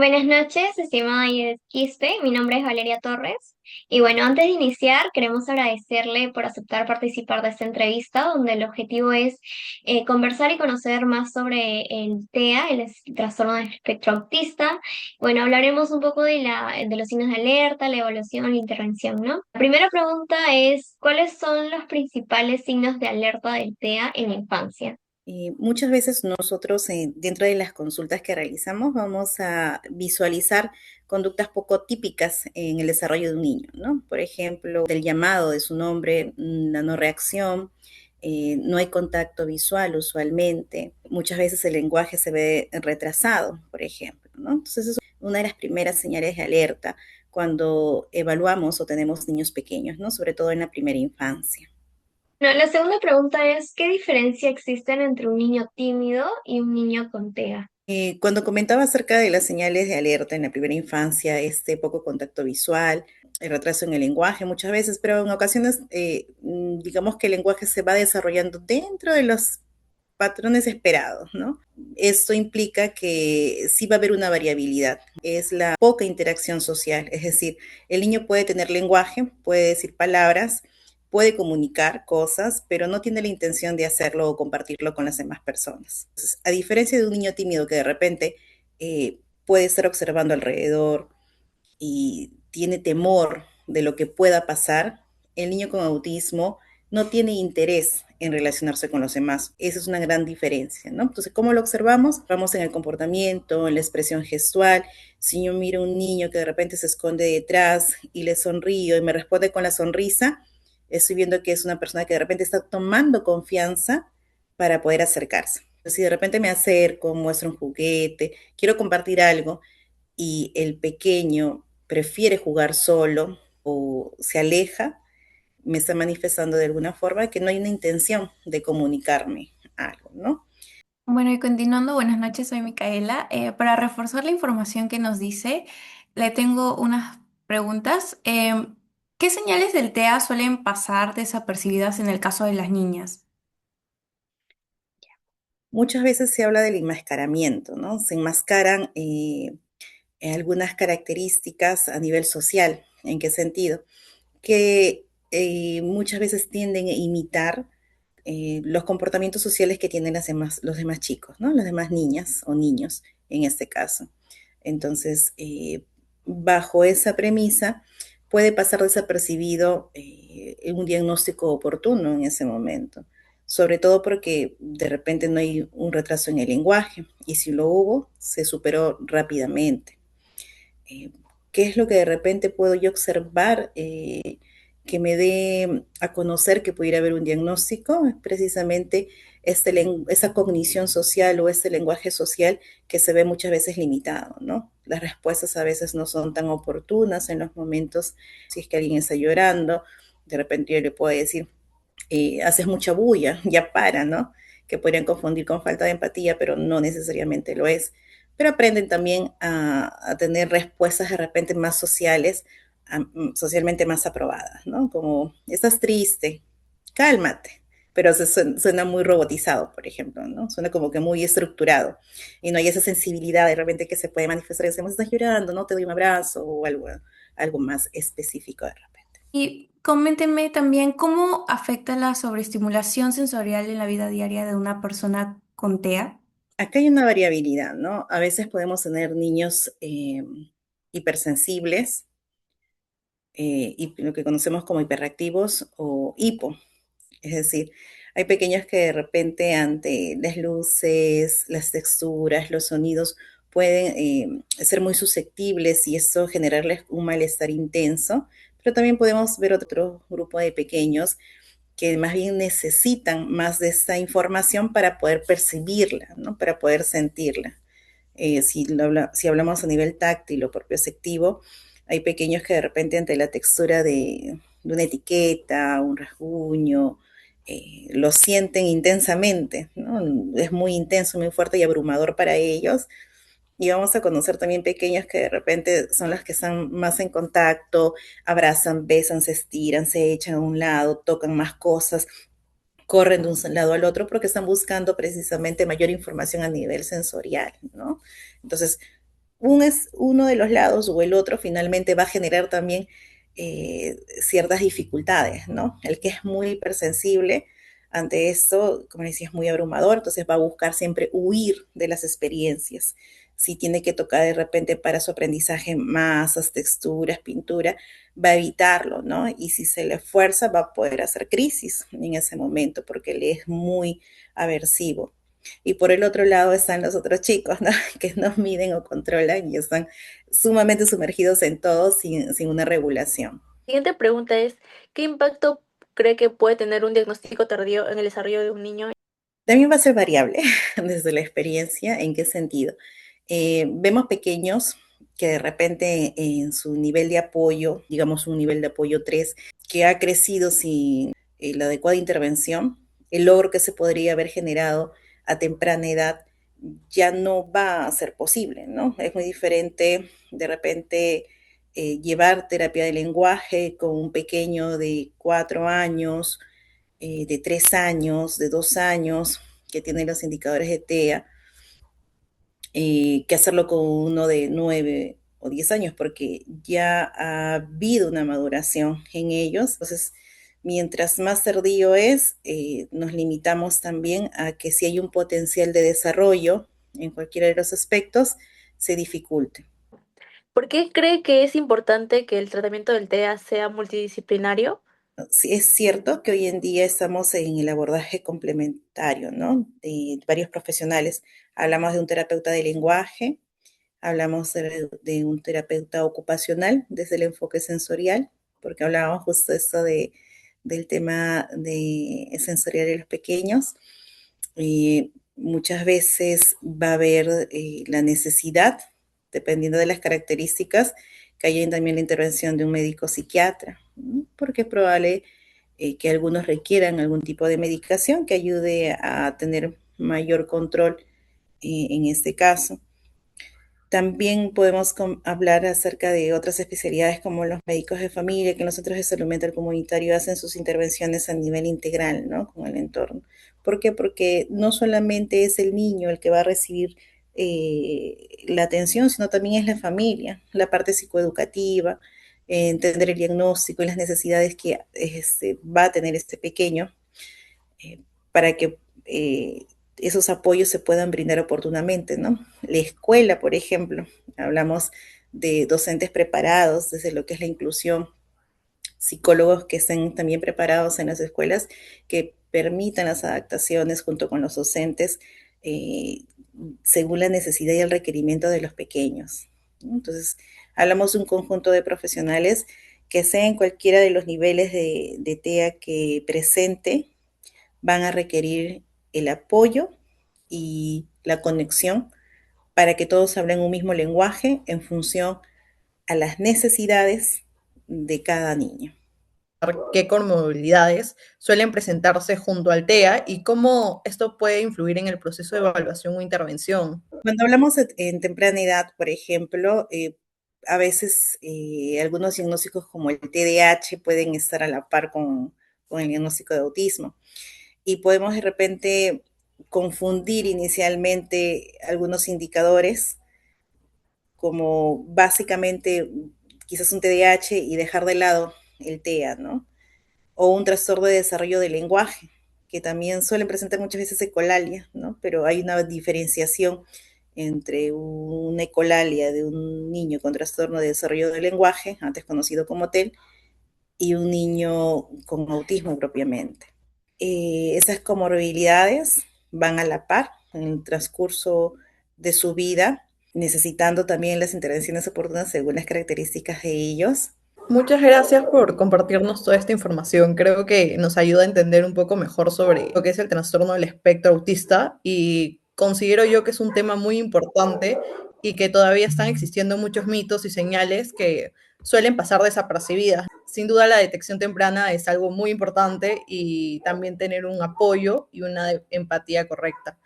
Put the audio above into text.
Buenas noches, estimada Quispe. Mi nombre es Valeria Torres. Y bueno, antes de iniciar, queremos agradecerle por aceptar participar de esta entrevista, donde el objetivo es conversar y conocer más sobre el TEA, el trastorno del espectro autista. Bueno, hablaremos un poco de los signos de alerta, la evaluación y la intervención, ¿no? La primera pregunta es, ¿cuáles son los principales signos de alerta del TEA en la infancia? Muchas veces nosotros dentro de las consultas que realizamos vamos a visualizar conductas poco típicas en el desarrollo de un niño, ¿no? Por ejemplo, del llamado de su nombre, la no reacción, no hay contacto visual usualmente, muchas veces el lenguaje se ve retrasado, por ejemplo, ¿no? Entonces es una de las primeras señales de alerta cuando evaluamos o tenemos niños pequeños, ¿no? Sobre todo en la primera infancia. No, la segunda pregunta es, ¿qué diferencia existen entre un niño tímido y un niño con TEA? Cuando comentaba acerca de las señales de alerta en la primera infancia, este poco contacto visual, el retraso en el lenguaje muchas veces, pero en ocasiones digamos que el lenguaje se va desarrollando dentro de los patrones esperados, ¿no? Esto implica que sí va a haber una variabilidad, es la poca interacción social, es decir, el niño puede tener lenguaje, puede decir palabras, puede comunicar cosas, pero no tiene la intención de hacerlo o compartirlo con las demás personas. Entonces, a diferencia de un niño tímido que de repente puede estar observando alrededor y tiene temor de lo que pueda pasar, el niño con autismo no tiene interés en relacionarse con los demás. Esa es una gran diferencia, ¿no? Entonces, ¿cómo lo observamos? Vamos en el comportamiento, en la expresión gestual. Si yo miro a un niño que de repente se esconde detrás y le sonrío y me responde con la sonrisa, estoy viendo que es una persona que de repente está tomando confianza para poder acercarse. Entonces, si de repente me acerco, muestro un juguete, quiero compartir algo, y el pequeño prefiere jugar solo o se aleja, me está manifestando de alguna forma que no hay una intención de comunicarme algo, ¿no? Bueno, y continuando, buenas noches, soy Micaela. Para reforzar la información que nos dice, le tengo unas preguntas. ¿Qué señales del TEA suelen pasar desapercibidas en el caso de las niñas? Muchas veces se habla del enmascaramiento, ¿no? Se enmascaran algunas características a nivel social. ¿En qué sentido? Que muchas veces tienden a imitar los comportamientos sociales que tienen los demás chicos, ¿no? Las demás niñas o niños en este caso. Entonces, bajo esa premisa, puede pasar desapercibido un diagnóstico oportuno en ese momento, sobre todo porque de repente no hay un retraso en el lenguaje y si lo hubo, se superó rápidamente. Eh, ¿Qué es lo que de repente puedo yo observar que me dé a conocer que pudiera haber un diagnóstico? Es precisamente esa cognición social o este lenguaje social que se ve muchas veces limitado, ¿no? Las respuestas a veces no son tan oportunas en los momentos, si es que alguien está llorando, de repente yo le puedo decir, haces mucha bulla, ya para, ¿no? Que podrían confundir con falta de empatía, pero no necesariamente lo es. Pero aprenden también a tener respuestas de repente más sociales, socialmente más aprobadas, ¿no? Como, estás triste, cálmate. Pero suena muy robotizado, por ejemplo, ¿no? Suena como que muy estructurado. Y no hay esa sensibilidad de repente que se puede manifestar. Decimos, estás llorando, ¿no? Te doy un abrazo o algo más específico de repente. Y coméntenme también cómo afecta la sobreestimulación sensorial en la vida diaria de una persona con TEA. Acá hay una variabilidad, ¿no? A veces podemos tener niños hipersensibles y lo que conocemos como hiperactivos o hipo. Es decir, hay pequeños que de repente ante las luces, las texturas, los sonidos pueden ser muy susceptibles y eso generarles un malestar intenso, pero también podemos ver otro grupo de pequeños que más bien necesitan más de esta información para poder percibirla, ¿no? Para poder sentirla. Si hablamos a nivel táctil o propioceptivo, hay pequeños que de repente ante la textura de una etiqueta, un rasguño, lo sienten intensamente, ¿no? Es muy intenso, muy fuerte y abrumador para ellos. Y vamos a conocer también pequeños que de repente son las que están más en contacto, abrazan, besan, se estiran, se echan a un lado, tocan más cosas, corren de un lado al otro porque están buscando precisamente mayor información a nivel sensorial, ¿no? Entonces, uno de los lados o el otro finalmente va a generar también ciertas dificultades, ¿no? El que es muy hipersensible ante esto, como decía, es muy abrumador, entonces va a buscar siempre huir de las experiencias. Si tiene que tocar de repente para su aprendizaje masas, texturas, pintura, va a evitarlo, ¿no? Y si se le fuerza, va a poder hacer crisis en ese momento porque le es muy aversivo. Y por el otro lado están los otros chicos, ¿no? Que no miden o controlan y están sumamente sumergidos en todo sin una regulación. Siguiente pregunta es, ¿qué impacto cree que puede tener un diagnóstico tardío en el desarrollo de un niño? También va a ser variable desde la experiencia, ¿en qué sentido? Vemos pequeños que de repente en su nivel de apoyo, digamos un nivel de apoyo 3, que ha crecido sin la adecuada intervención, el logro que se podría haber generado a temprana edad ya no va a ser posible, ¿no? Es muy diferente de repente llevar terapia de lenguaje con un pequeño de 4 años, de 3 años, de 2 años, que tiene los indicadores de TEA, que hacerlo con uno de 9 o 10 años, porque ya ha habido una maduración en ellos. Entonces, mientras más tardío es, nos limitamos también a que si hay un potencial de desarrollo en cualquiera de los aspectos, se dificulte. ¿Por qué cree que es importante que el tratamiento del TEA sea multidisciplinario? Sí, es cierto que hoy en día estamos en el abordaje complementario, ¿no? De varios profesionales. Hablamos de un terapeuta de lenguaje, hablamos de un terapeuta ocupacional desde el enfoque sensorial, porque hablábamos justo esto del tema de sensorial de los pequeños. Muchas veces va a haber la necesidad, dependiendo de las características, que haya también la intervención de un médico psiquiatra, ¿no? Porque es probable que algunos requieran algún tipo de medicación que ayude a tener mayor control en este caso. También podemos hablar acerca de otras especialidades como los médicos de familia, que en los centros de salud mental comunitario hacen sus intervenciones a nivel integral, ¿no? Con el entorno. ¿Por qué? Porque no solamente es el niño el que va a recibir la atención, sino también es la familia, la parte psicoeducativa, entender el diagnóstico y las necesidades que va a tener este pequeño eh, para que esos apoyos se puedan brindar oportunamente, ¿no? La escuela, por ejemplo, hablamos de docentes preparados desde lo que es la inclusión, psicólogos que estén también preparados en las escuelas, que permitan las adaptaciones junto con los docentes eh, según la necesidad y el requerimiento de los pequeños, ¿no? Entonces, hablamos de un conjunto de profesionales que sea en cualquiera de los niveles de TEA que presente, van a requerir el apoyo y la conexión para que todos hablen un mismo lenguaje en función a las necesidades de cada niño. ¿Qué comorbilidades suelen presentarse junto al TEA y cómo esto puede influir en el proceso de evaluación o intervención? Cuando hablamos en temprana edad, por ejemplo, a veces algunos diagnósticos como el TDAH pueden estar a la par con el diagnóstico de autismo y podemos de repente confundir inicialmente algunos indicadores como básicamente quizás un TDAH y dejar de lado el TEA, ¿no? O un trastorno de desarrollo del lenguaje, que también suelen presentar muchas veces ecolalia, ¿no? Pero hay una diferenciación entre una ecolalia de un niño con trastorno de desarrollo del lenguaje, antes conocido como TEL, y un niño con autismo propiamente. Esas comorbilidades van a la par en el transcurso de su vida, necesitando también las intervenciones oportunas según las características de ellos. Muchas gracias por compartirnos toda esta información. Creo que nos ayuda a entender un poco mejor sobre lo que es el trastorno del espectro autista y considero yo que es un tema muy importante y que todavía están existiendo muchos mitos y señales que suelen pasar desapercibidas. Sin duda la detección temprana es algo muy importante y también tener un apoyo y una empatía correcta.